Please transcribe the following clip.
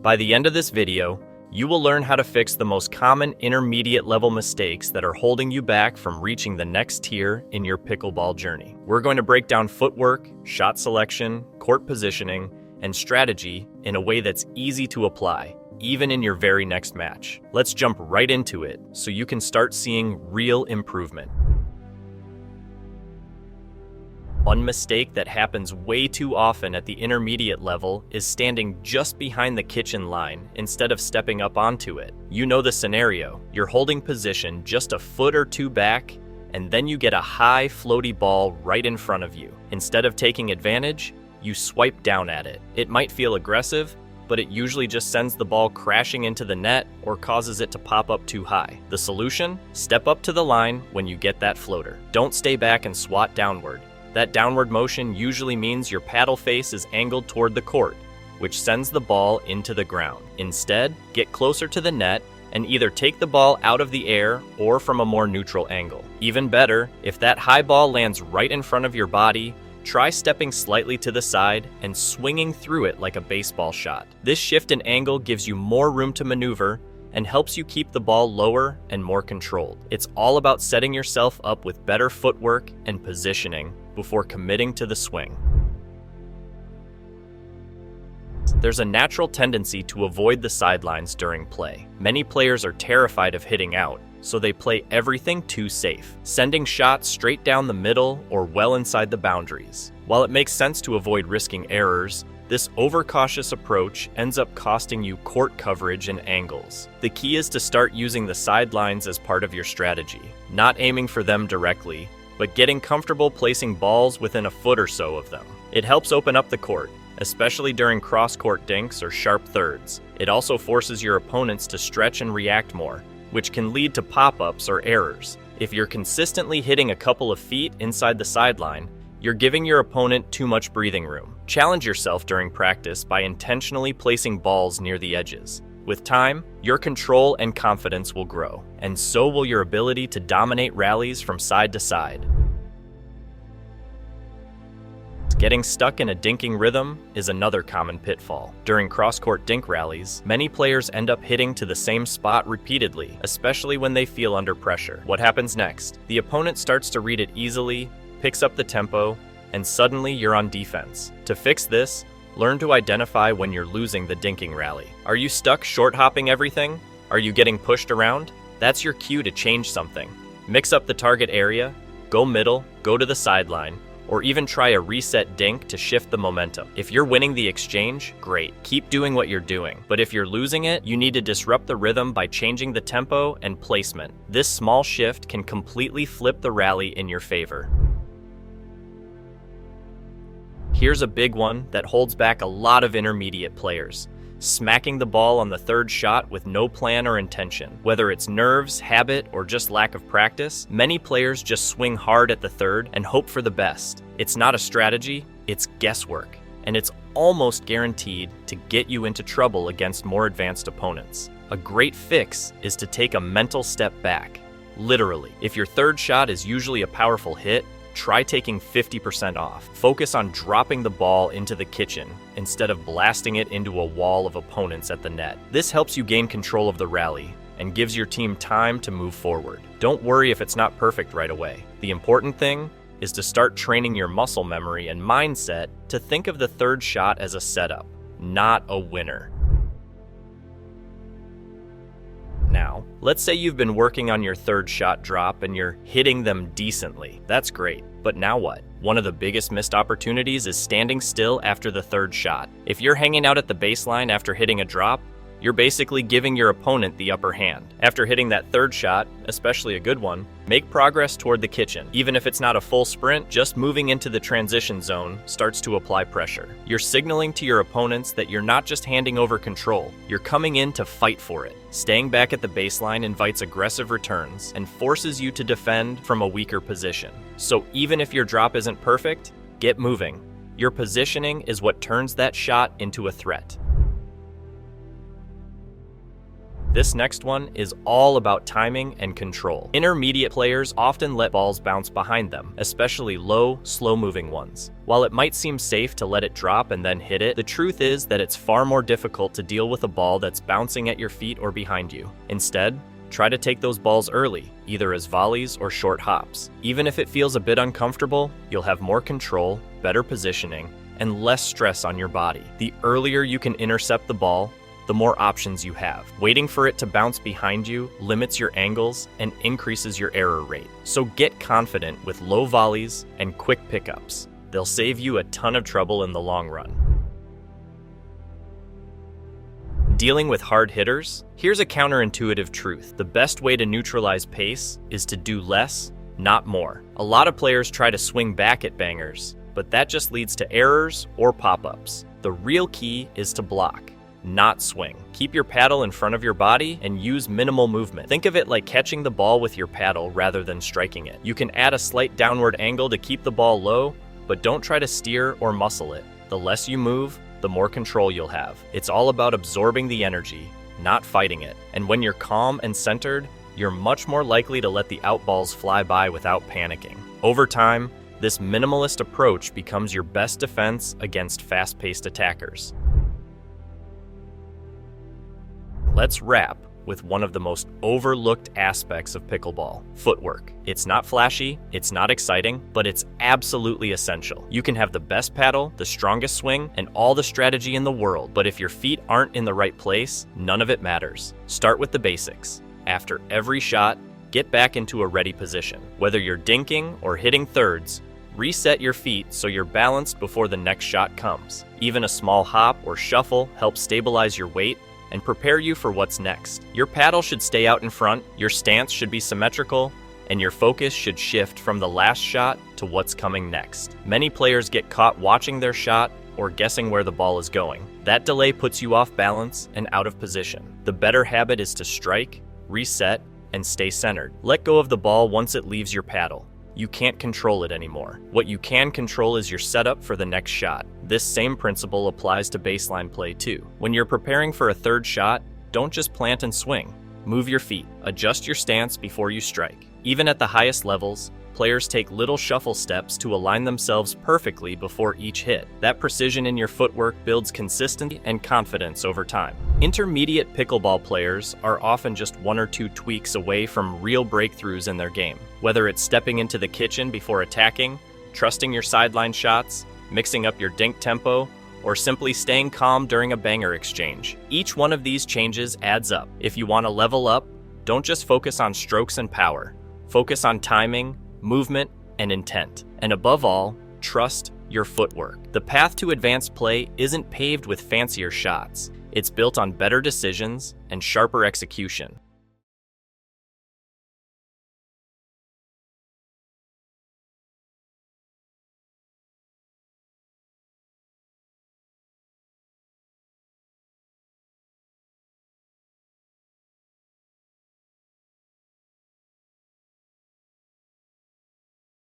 By the end of this video, you will learn how to fix the most common intermediate level mistakes that are holding you back from reaching the next tier in your pickleball journey. We're going to break down footwork, shot selection, court positioning, and strategy in a way that's easy to apply, even in your very next match. Let's jump right into it so you can start seeing real improvement. One mistake that happens way too often at the intermediate level is standing just behind the kitchen line instead of stepping up onto it. You know the scenario. You're holding position just a foot or two back, and then you get a high, floaty ball right in front of you. Instead of taking advantage, you swipe down at it. It might feel aggressive, but it usually just sends the ball crashing into the net or causes it to pop up too high. The solution? Step up to the line when you get that floater. Don't stay back and swat downward. That downward motion usually means your paddle face is angled toward the court, which sends the ball into the ground. Instead, get closer to the net and either take the ball out of the air or from a more neutral angle. Even better, if that high ball lands right in front of your body, try stepping slightly to the side and swinging through it like a baseball shot. This shift in angle gives you more room to maneuver and helps you keep the ball lower and more controlled. It's all about setting yourself up with better footwork and positioning before committing to the swing. There's a natural tendency to avoid the sidelines during play. Many players are terrified of hitting out, so they play everything too safe, sending shots straight down the middle or well inside the boundaries. While it makes sense to avoid risking errors, this overcautious approach ends up costing you court coverage and angles. The key is to start using the sidelines as part of your strategy, not aiming for them directly, but getting comfortable placing balls within a foot or so of them. It helps open up the court, especially during cross-court dinks or sharp thirds. It also forces your opponents to stretch and react more, which can lead to pop-ups or errors. If you're consistently hitting a couple of feet inside the sideline, you're giving your opponent too much breathing room. Challenge yourself during practice by intentionally placing balls near the edges. With time, your control and confidence will grow, and so will your ability to dominate rallies from side to side. Getting stuck in a dinking rhythm is another common pitfall. During cross-court dink rallies, many players end up hitting to the same spot repeatedly, especially when they feel under pressure. What happens next? The opponent starts to read it easily, picks up the tempo, and suddenly you're on defense. To fix this, learn to identify when you're losing the dinking rally. Are you stuck short-hopping everything? Are you getting pushed around? That's your cue to change something. Mix up the target area, go middle, go to the sideline, or even try a reset dink to shift the momentum. If you're winning the exchange, great. Keep doing what you're doing. But if you're losing it, you need to disrupt the rhythm by changing the tempo and placement. This small shift can completely flip the rally in your favor. Here's a big one that holds back a lot of intermediate players: smacking the ball on the third shot with no plan or intention. Whether it's nerves, habit, or just lack of practice, many players just swing hard at the third and hope for the best. It's not a strategy, it's guesswork, and it's almost guaranteed to get you into trouble against more advanced opponents. A great fix is to take a mental step back. Literally, if your third shot is usually a powerful hit, try taking 50% off. Focus on dropping the ball into the kitchen instead of blasting it into a wall of opponents at the net. This helps you gain control of the rally and gives your team time to move forward. Don't worry if it's not perfect right away. The important thing is to start training your muscle memory and mindset to think of the third shot as a setup, not a winner. Now, let's say you've been working on your third shot drop and you're hitting them decently. That's great, but now what? One of the biggest missed opportunities is standing still after the third shot. If you're hanging out at the baseline after hitting a drop, you're basically giving your opponent the upper hand. After hitting that third shot, especially a good one, make progress toward the kitchen. Even if it's not a full sprint, just moving into the transition zone starts to apply pressure. You're signaling to your opponents that you're not just handing over control, you're coming in to fight for it. Staying back at the baseline invites aggressive returns and forces you to defend from a weaker position. So even if your drop isn't perfect, get moving. Your positioning is what turns that shot into a threat. This next one is all about timing and control. Intermediate players often let balls bounce behind them, especially low, slow-moving ones. While it might seem safe to let it drop and then hit it, the truth is that it's far more difficult to deal with a ball that's bouncing at your feet or behind you. Instead, try to take those balls early, either as volleys or short hops. Even if it feels a bit uncomfortable, you'll have more control, better positioning, and less stress on your body. The earlier you can intercept the ball, the more options you have. Waiting for it to bounce behind you limits your angles and increases your error rate. So get confident with low volleys and quick pickups. They'll save you a ton of trouble in the long run. Dealing with hard hitters? Here's a counterintuitive truth. The best way to neutralize pace is to do less, not more. A lot of players try to swing back at bangers, but that just leads to errors or pop-ups. The real key is to block, not swing. Keep your paddle in front of your body and use minimal movement. Think of it like catching the ball with your paddle rather than striking it. You can add a slight downward angle to keep the ball low, but don't try to steer or muscle it. The less you move, the more control you'll have. It's all about absorbing the energy, not fighting it. And when you're calm and centered, you're much more likely to let the outballs fly by without panicking. Over time, this minimalist approach becomes your best defense against fast-paced attackers. Let's wrap with one of the most overlooked aspects of pickleball, footwork. It's not flashy, it's not exciting, but it's absolutely essential. You can have the best paddle, the strongest swing, and all the strategy in the world, but if your feet aren't in the right place, none of it matters. Start with the basics. After every shot, get back into a ready position. Whether you're dinking or hitting thirds, reset your feet so you're balanced before the next shot comes. Even a small hop or shuffle helps stabilize your weight and prepare you for what's next. Your paddle should stay out in front, your stance should be symmetrical, and your focus should shift from the last shot to what's coming next. Many players get caught watching their shot or guessing where the ball is going. That delay puts you off balance and out of position. The better habit is to strike, reset, and stay centered. Let go of the ball once it leaves your paddle. You can't control it anymore. What you can control is your setup for the next shot. This same principle applies to baseline play too. When you're preparing for a third shot, don't just plant and swing. Move your feet. Adjust your stance before you strike. Even at the highest levels, players take little shuffle steps to align themselves perfectly before each hit. That precision in your footwork builds consistency and confidence over time. Intermediate pickleball players are often just one or two tweaks away from real breakthroughs in their game. Whether it's stepping into the kitchen before attacking, trusting your sideline shots, mixing up your dink tempo, or simply staying calm during a banger exchange. Each one of these changes adds up. If you want to level up, don't just focus on strokes and power. Focus on timing, movement, and intent. And above all, trust your footwork. The path to advanced play isn't paved with fancier shots. It's built on better decisions and sharper execution.